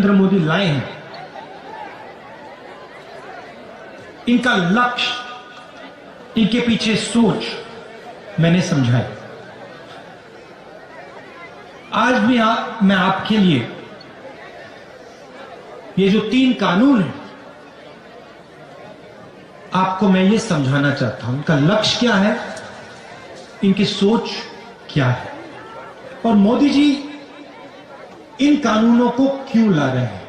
नरेंद्र मोदी लाए हैं, इनका लक्ष्य, इनके पीछे सोच मैंने समझाई। आज भी मैं आपके लिए ये जो 3 कानून हैं, आपको मैं ये समझाना चाहता हूं, इनका लक्ष्य क्या है, इनकी सोच क्या है, और मोदी जी इन कानूनों को क्यों ला रहे हैं।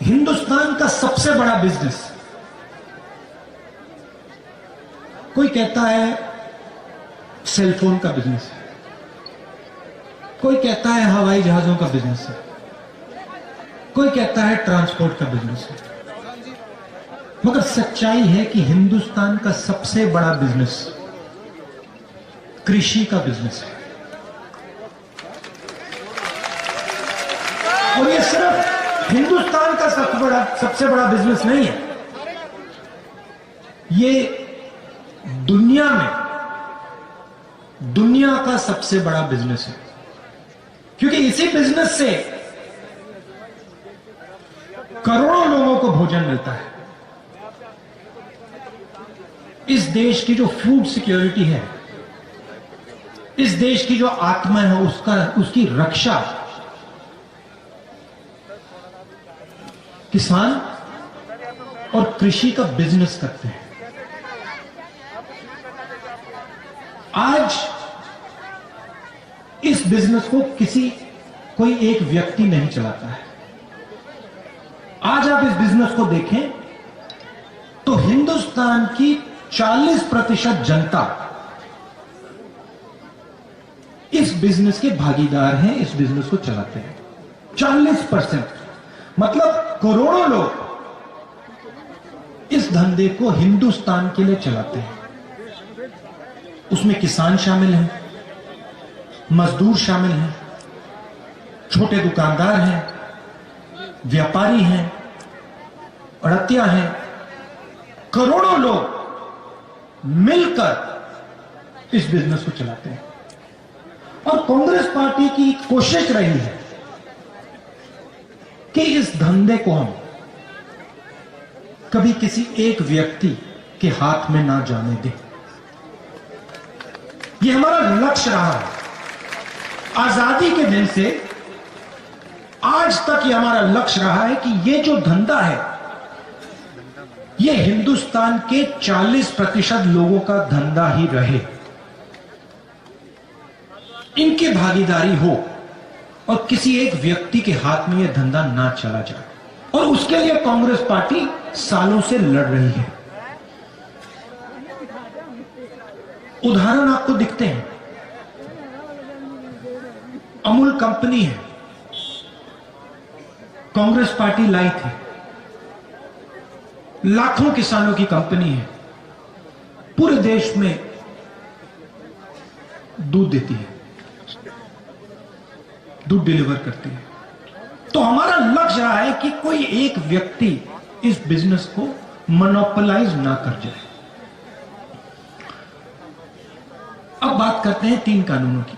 हिंदुस्तान का सबसे बड़ा बिजनेस, कोई कहता है सेलफोन का बिजनेस है, कोई कहता है हवाई जहाजों का बिजनेस है, कोई कहता है ट्रांसपोर्ट का बिजनेस है, मगर सच्चाई है कि हिंदुस्तान का सबसे बड़ा बिजनेस कृषि का बिजनेस है। और ये सिर्फ हिंदुस्तान का सबसे बड़ा बिजनेस नहीं है, ये दुनिया का सबसे बड़ा बिजनेस है, क्योंकि इसी बिजनेस से करोड़ों लोगों को भोजन मिलता है। इस देश की जो फूड सिक्योरिटी है, इस देश की जो आत्मा है, उसकी रक्षा किसान और कृषि का बिजनेस करते हैं। आज इस बिजनेस को कोई एक व्यक्ति नहीं चलाता है। आज आप इस बिजनेस को देखें तो हिंदुस्तान की 40% जनता इस बिजनेस के भागीदार हैं, इस बिजनेस को चलाते हैं। 40% मतलब करोड़ों लोग इस धंधे को हिंदुस्तान के लिए चलाते हैं। उसमें किसान शामिल हैं, मजदूर शामिल हैं, छोटे दुकानदार हैं, व्यापारी हैं, अड़तिया हैं, करोड़ों लोग मिलकर इस बिजनेस को चलाते हैं। और कांग्रेस पार्टी की कोशिश रही है कि इस धंधे को हम कभी किसी एक व्यक्ति के हाथ में ना जाने दें। यह हमारा लक्ष्य रहा है। आजादी के दिन से आज तक यह हमारा लक्ष्य रहा है कि यह जो धंधा है, यह हिंदुस्तान के 40% लोगों का धंधा ही रहे, इनकी भागीदारी हो और किसी एक व्यक्ति के हाथ में यह धंधा ना चला जाए। और उसके लिए कांग्रेस पार्टी सालों से लड़ रही है। उदाहरण आपको दिखते हैं। अमूल कंपनी है, कांग्रेस पार्टी लाई थी। लाखों किसानों की कंपनी है, पूरे देश में दूध देती है, दूध डिलीवर करती है। तो हमारा लक्ष्य रहा है कि कोई एक व्यक्ति इस बिजनेस को मोनोपोलाइज ना कर जाए। अब बात करते हैं 3 कानूनों की।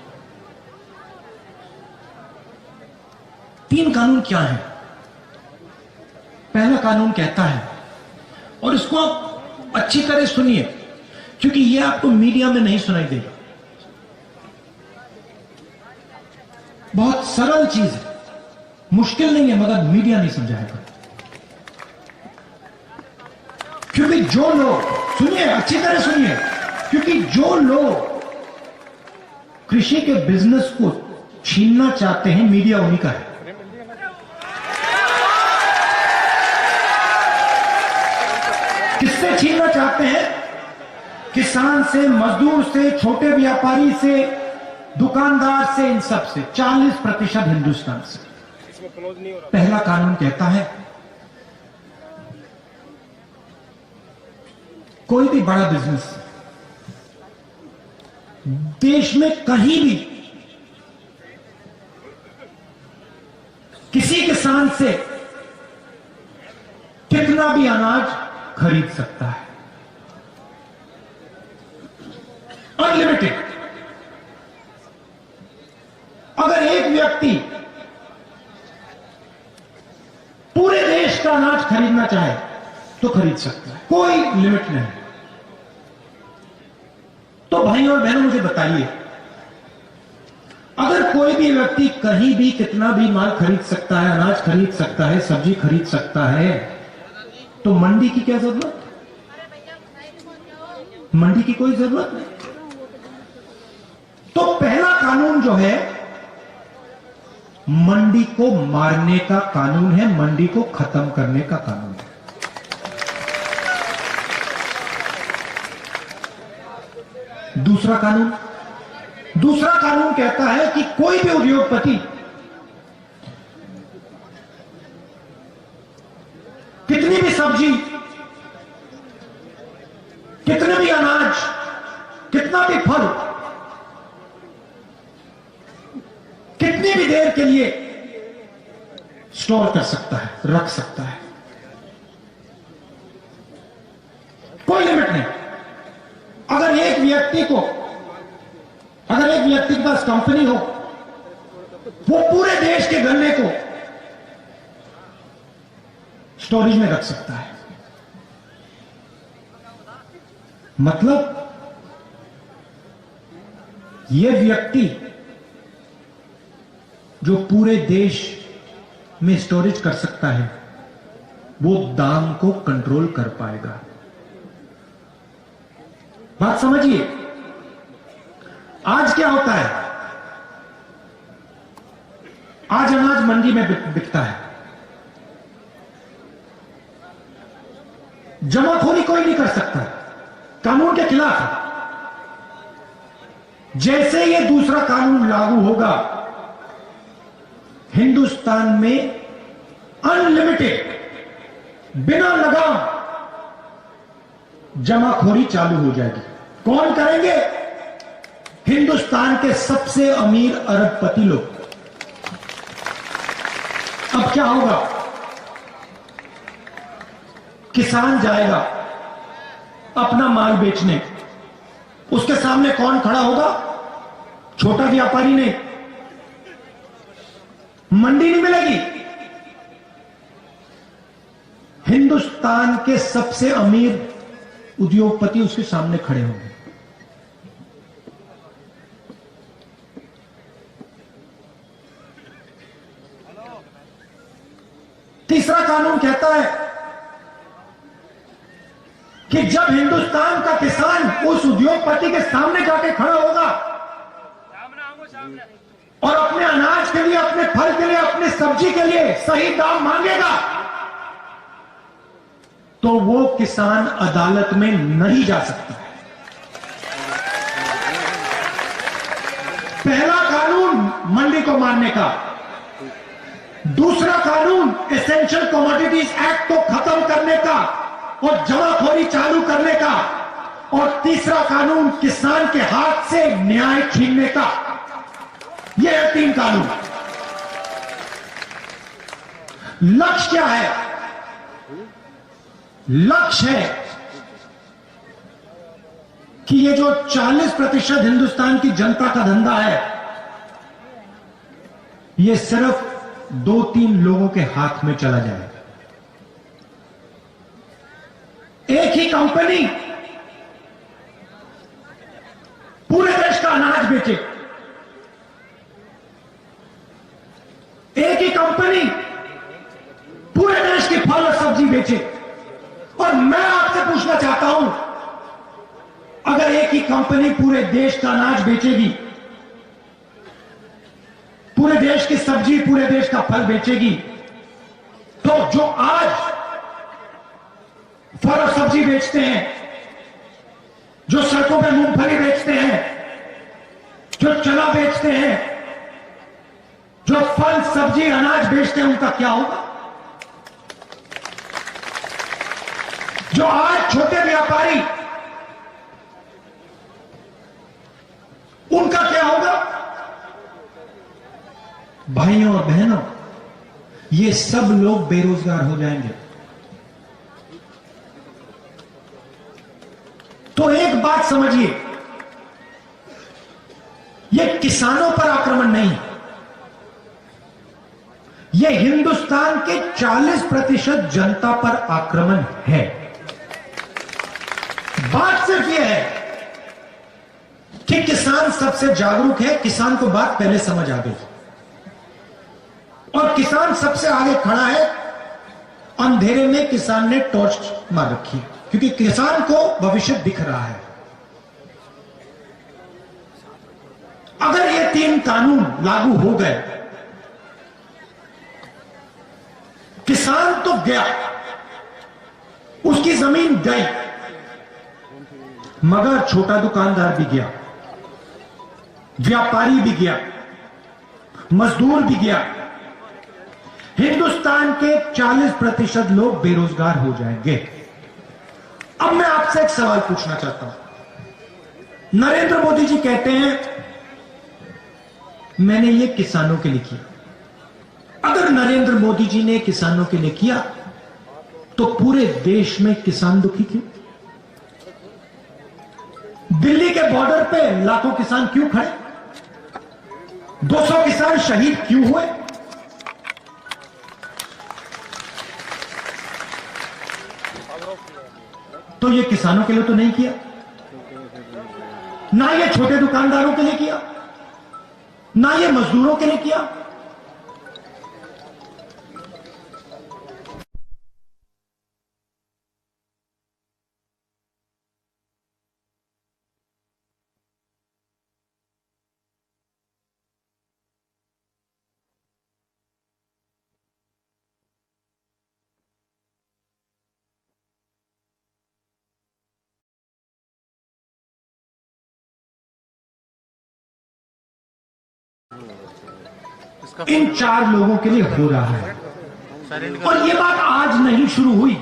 3 कानून क्या है? पहला कानून कहता है, और इसको आप अच्छी तरह सुनिए क्योंकि यह आपको मीडिया में नहीं सुनाई देगा। बहुत सरल चीज है, मुश्किल नहीं है, मगर मीडिया नहीं समझाएगा। क्योंकि जो लोग, सुनिए अच्छी तरह सुनिए, क्योंकि जो लोग कृषि के बिजनेस को छीनना चाहते हैं, मीडिया उन्हीं का है। किससे छीनना चाहते हैं? किसान से, मजदूर से, छोटे व्यापारी से, दुकानदार से, इन सब से। 40% हिंदुस्तान से। पहला कानून कहता है, कोई भी बड़ा बिजनेस देश में कहीं भी किसी किसान से कितना भी अनाज खरीद सकता है, अनलिमिटेड। अगर एक व्यक्ति पूरे देश का अनाज खरीदना चाहे तो खरीद सकता है, कोई लिमिट नहीं। तो भाइयों और बहनों मुझे बताइए, अगर कोई भी व्यक्ति कहीं भी कितना भी माल खरीद सकता है, अनाज खरीद सकता है, सब्जी खरीद सकता है, तो मंडी की क्या जरूरत? मंडी की कोई जरूरत नहीं। तो पहला कानून जो है मंडी को मारने का कानून है, मंडी को खत्म करने का कानून है। दूसरा कानून कहता है कि कोई भी उद्योगपति कितनी भी सब्जी, कितने भी अनाज, कितना भी फल कितनी भी देर के लिए स्टोर कर सकता है, रख सकता है, कोई लिमिट नहीं। अगर एक व्यक्ति के पास कंपनी हो, वो पूरे देश के गन्ने को स्टोरेज में रख सकता है। मतलब यह व्यक्ति जो पूरे देश में स्टोरेज कर सकता है, वो दाम को कंट्रोल कर पाएगा। बात समझिए, आज क्या होता है? आज अनाज मंडी में बिकता है, जमाखोरी कोई नहीं कर सकता, कानून के खिलाफ है। जैसे ये दूसरा कानून लागू होगा, हिंदुस्तान में अनलिमिटेड, बिना लगाम जमाखोरी चालू हो जाएगी। कौन करेंगे? हिंदुस्तान के सबसे अमीर अरबपति लोग। अब क्या होगा? किसान जाएगा अपना माल बेचने, उसके सामने कौन खड़ा होगा? छोटा व्यापारी नहीं, मंडी नहीं मिलेगी। हिंदुस्तान के सबसे अमीर उद्योगपति उसके सामने खड़े होंगे। तीसरा कानून कहता है कि जब हिंदुस्तान का किसान उस उद्योगपति के सामने जाके खड़ा होगा और अपने अनाज के लिए, अपने फल के लिए, अपने सब्जी के लिए सही दाम मांगेगा, तो वो किसान अदालत में नहीं जा सकता है। पहला कानून मंडी को मारने का, दूसरा कानून एसेंशियल कमोडिटीज एक्ट को खत्म करने का और जमाखोरी चालू करने का, और तीसरा कानून किसान के हाथ से न्याय छीनने का। यह है 3 कानून। लक्ष्य क्या है? लक्ष्य है कि ये जो 40% हिंदुस्तान की जनता का धंधा है, ये सिर्फ 2-3 लोगों के हाथ में चला जाएगा। एक ही कंपनी पूरे देश का अनाज बेचे, एक ही कंपनी पूरे देश की फल और सब्जी बेचे। और मैं आपसे पूछना चाहता हूं, अगर एक ही कंपनी पूरे देश का अनाज बेचेगी, पूरे देश की सब्जी, पूरे देश का फल बेचेगी, तो जो आज फल और सब्जी बेचते हैं, जो सड़कों पे मूंगफली बेचते हैं, जो चना बेचते हैं, जो फल सब्जी अनाज बेचते हैं, उनका क्या होगा? जो आज छोटे व्यापारी, उनका क्या होगा? भाइयों और बहनों, ये सब लोग बेरोजगार हो जाएंगे। तो एक बात समझिए, ये किसानों पर आक्रमण नहीं, यह हिंदुस्तान के 40% जनता पर आक्रमण है। बात सिर्फ यह है कि किसान सबसे जागरूक है, किसान को बात पहले समझ आ गई और किसान सबसे आगे खड़ा है। अंधेरे में किसान ने टॉर्च मार रखी क्योंकि किसान को भविष्य दिख रहा है। अगर ये 3 कानून लागू हो गए, किसान तो गया, उसकी जमीन गई, मगर छोटा दुकानदार भी गया, व्यापारी भी गया, मजदूर भी गया। हिंदुस्तान के 40% लोग बेरोजगार हो जाएंगे। अब मैं आपसे एक सवाल पूछना चाहता हूं। नरेंद्र मोदी जी कहते हैं मैंने ये किसानों के लिए किया। अगर नरेंद्र मोदी जी ने किसानों के लिए किया तो पूरे देश में किसान दुखी क्यों? दिल्ली के बॉर्डर पे लाखों किसान क्यों खड़े? 200 किसान शहीद क्यों हुए? तो ये किसानों के लिए तो नहीं किया, ना ये छोटे दुकानदारों के लिए किया, ना ये मजदूरों के लिए किया। इन 4 लोगों के लिए हो रहा है। और ये बात आज नहीं शुरू हुई।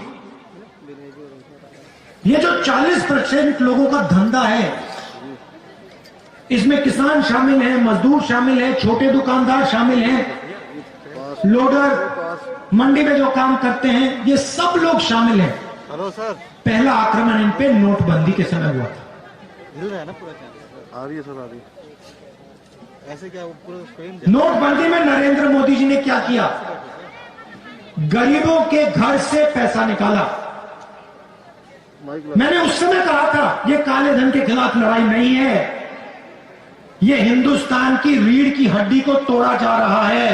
ये जो 40% लोगों का धंधा है, इसमें किसान शामिल है, मजदूर शामिल है, छोटे दुकानदार शामिल हैं, लोडर, मंडी में जो काम करते हैं, ये सब लोग शामिल हैं। हेलो सर, पहला आक्रमण इन पे नोटबंदी के समय हुआ था। मिल रहा है ना पूरा? आ रही है सर, आ रही है। ऐसे क्या पूरा नोटबंदी में नरेंद्र मोदी जी ने क्या किया? गरीबों के घर से पैसा निकाला। मैंने उस समय कहा था ये काले धन के खिलाफ लड़ाई नहीं है, ये हिंदुस्तान की रीढ़ की हड्डी को तोड़ा जा रहा है।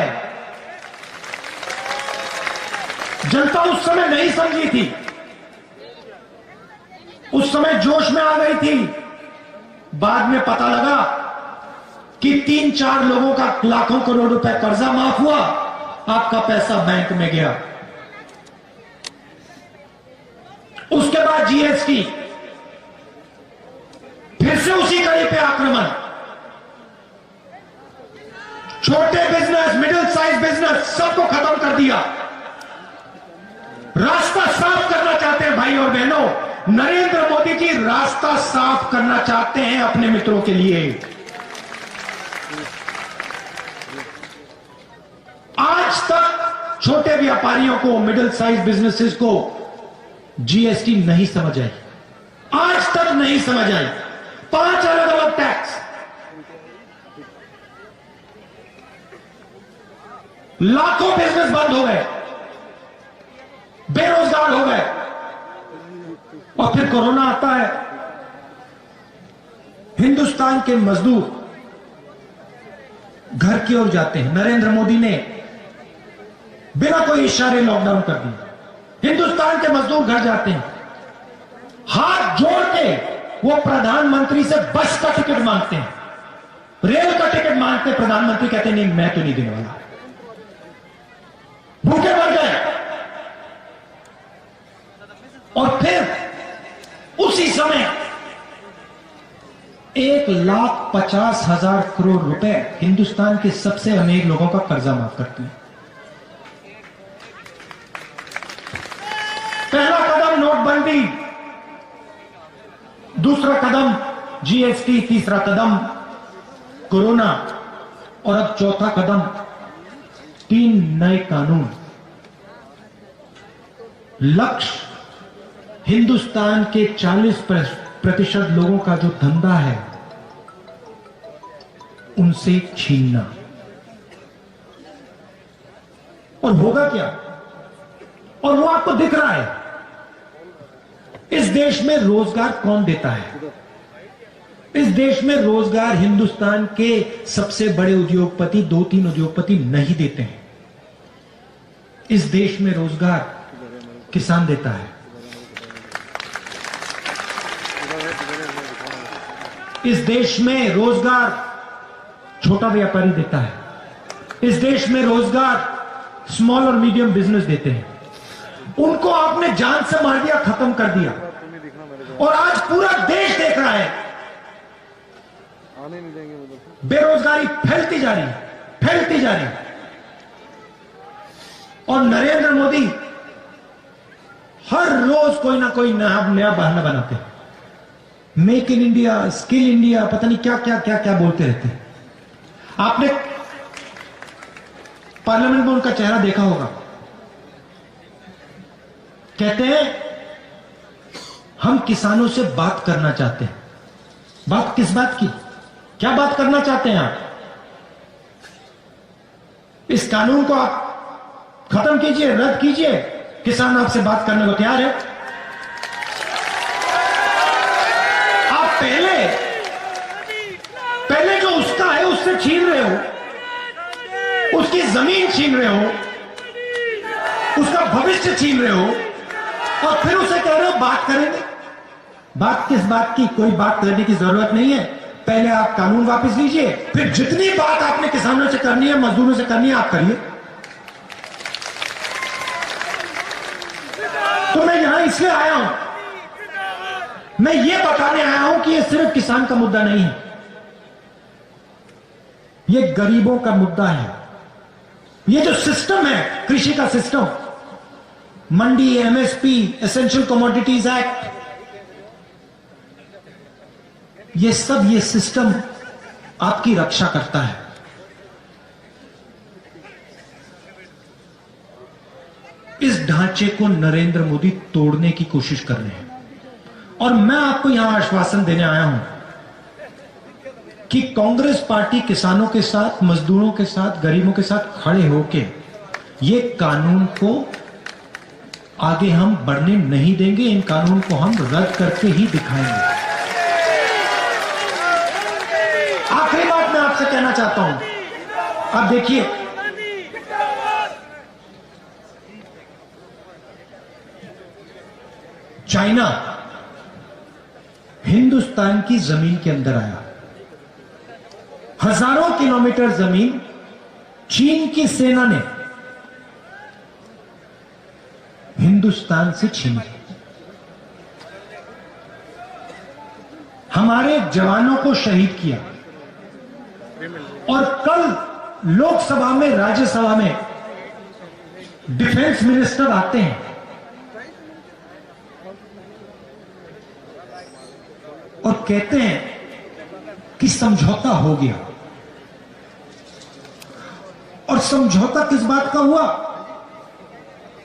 जनता उस समय नहीं समझी थी, उस समय जोश में आ गई थी। बाद में पता लगा कि 3-4 लोगों का लाखों करोड़ रुपए कर्जा माफ हुआ, आपका पैसा बैंक में गया। उसके बाद जीएसटी, फिर से उसी कड़ी पे आक्रमण। छोटे बिजनेस, मिडिल साइज बिजनेस, सबको खत्म कर दिया। रास्ता साफ करना चाहते हैं भाई और बहनों, नरेंद्र मोदी जी रास्ता साफ करना चाहते हैं अपने मित्रों के लिए। आज तक छोटे व्यापारियों को, मिडिल साइज बिजनेसेस को जीएसटी नहीं समझ आई, आज तक नहीं समझ आई। 5 अलग अलग टैक्स, लाखों बिजनेस बंद हो गए, बेरोजगार हो गए। और फिर कोरोना आता है, हिंदुस्तान के मजदूर घर की ओर जाते हैं। नरेंद्र मोदी ने बिना कोई इशारे लॉकडाउन कर दिया। हिंदुस्तान के मजदूर घर जाते हैं, हाथ जोड़ के वो प्रधानमंत्री से बस का टिकट मांगते हैं, रेल का टिकट मांगते हैं। प्रधानमंत्री कहते हैं नहीं, मैं तो नहीं देने वाला। भूखे मर गए। और फिर उसी समय 1,50,000 करोड़ रुपए हिंदुस्तान के सबसे अमीर लोगों का कर्जा माफ करती है। पहला कदम नोटबंदी, दूसरा कदम जीएसटी, तीसरा कदम कोरोना और अब चौथा कदम 3 नए कानून। लक्ष्य हिंदुस्तान के 40% लोगों का जो धंधा है उनसे छीनना। और होगा क्या, और वो आपको दिख रहा है। इस देश में रोजगार कौन देता है? इस देश में रोजगार हिंदुस्तान के सबसे बड़े उद्योगपति, 2-3 उद्योगपति नहीं देते हैं। इस देश में रोजगार किसान देता है। इस देश में रोजगार छोटा व्यापारी देता है। इस देश में रोजगार स्मॉल और मीडियम बिजनेस देते हैं। उनको आपने जान से मार दिया, खत्म कर दिया, और आज पूरा देश देख रहा है। आने नहीं देंगे मतलब। बेरोजगारी फैलती जा रही है, फैलती जा रही है। और नरेंद्र मोदी हर रोज कोई ना कोई नया बहाना बनाते हैं। Make in India, skill India, पता नहीं क्या क्या क्या क्या बोलते रहते हैं। आपने पार्लियामेंट में उनका चेहरा देखा होगा। कहते हैं हम किसानों से बात करना चाहते हैं। बात किस बात की? क्या बात करना चाहते हैं आप? इस कानून को आप खत्म कीजिए, रद्द कीजिए। किसान आपसे बात करने को तैयार है। आप पहले जो उसका है उससे छीन रहे हो, उसकी जमीन छीन रहे हो, उसका भविष्य छीन रहे हो, और फिर उसे कह रहे हो बात करेंगे। बात किस बात की? कोई बात करने की जरूरत नहीं है। पहले आप कानून वापस लीजिए, फिर जितनी बात आपने किसानों से करनी है, मजदूरों से करनी है, आप करिए। तो मैं यहां इसलिए आया हूं, मैं ये बताने आया हूं कि ये सिर्फ किसान का मुद्दा नहीं है, ये गरीबों का मुद्दा है। ये जो सिस्टम है, कृषि का सिस्टम, मंडी, एमएसपी, एसेंशियल कमोडिटीज एक्ट, ये सब, ये सिस्टम आपकी रक्षा करता है। इस ढांचे को नरेंद्र मोदी तोड़ने की कोशिश कर रहे हैं। और मैं आपको यहां आश्वासन देने आया हूं कि कांग्रेस पार्टी किसानों के साथ, मजदूरों के साथ, गरीबों के साथ खड़े होकर ये कानून को आगे हम बढ़ने नहीं देंगे। इन कानून को हम रद्द करके ही दिखाएंगे। आखिरी बात मैं आपसे कहना चाहता हूं, आप देखिए, चाइना हिंदुस्तान की जमीन के अंदर आया। हजारों किलोमीटर जमीन चीन की सेना ने हिंदुस्तान से छीनी। हमारे जवानों को शहीद किया। और कल लोकसभा में, राज्यसभा में डिफेंस मिनिस्टर आते हैं और कहते हैं कि समझौता हो गया। और समझौता किस बात का हुआ?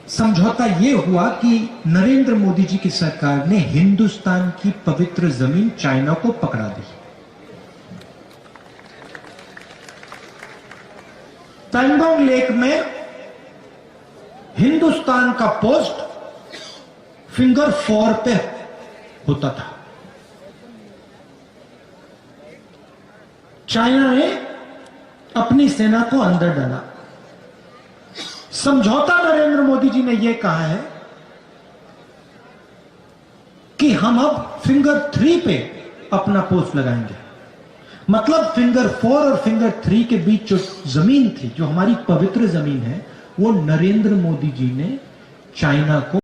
समझौता यह हुआ कि नरेंद्र मोदी जी की सरकार ने हिंदुस्तान की पवित्र जमीन चाइना को पकड़ा दी। पैंगोंग लेक में हिंदुस्तान का पोस्ट फिंगर 4 पे होता था। चाइना ने अपनी सेना को अंदर डाला। समझौता नरेंद्र मोदी जी ने यह कहा है कि हम अब फिंगर 3 पे अपना पोस्ट लगाएंगे। मतलब फिंगर 4 और फिंगर 3 के बीच जो जमीन थी, जो हमारी पवित्र जमीन है, वो नरेंद्र मोदी जी ने चाइना को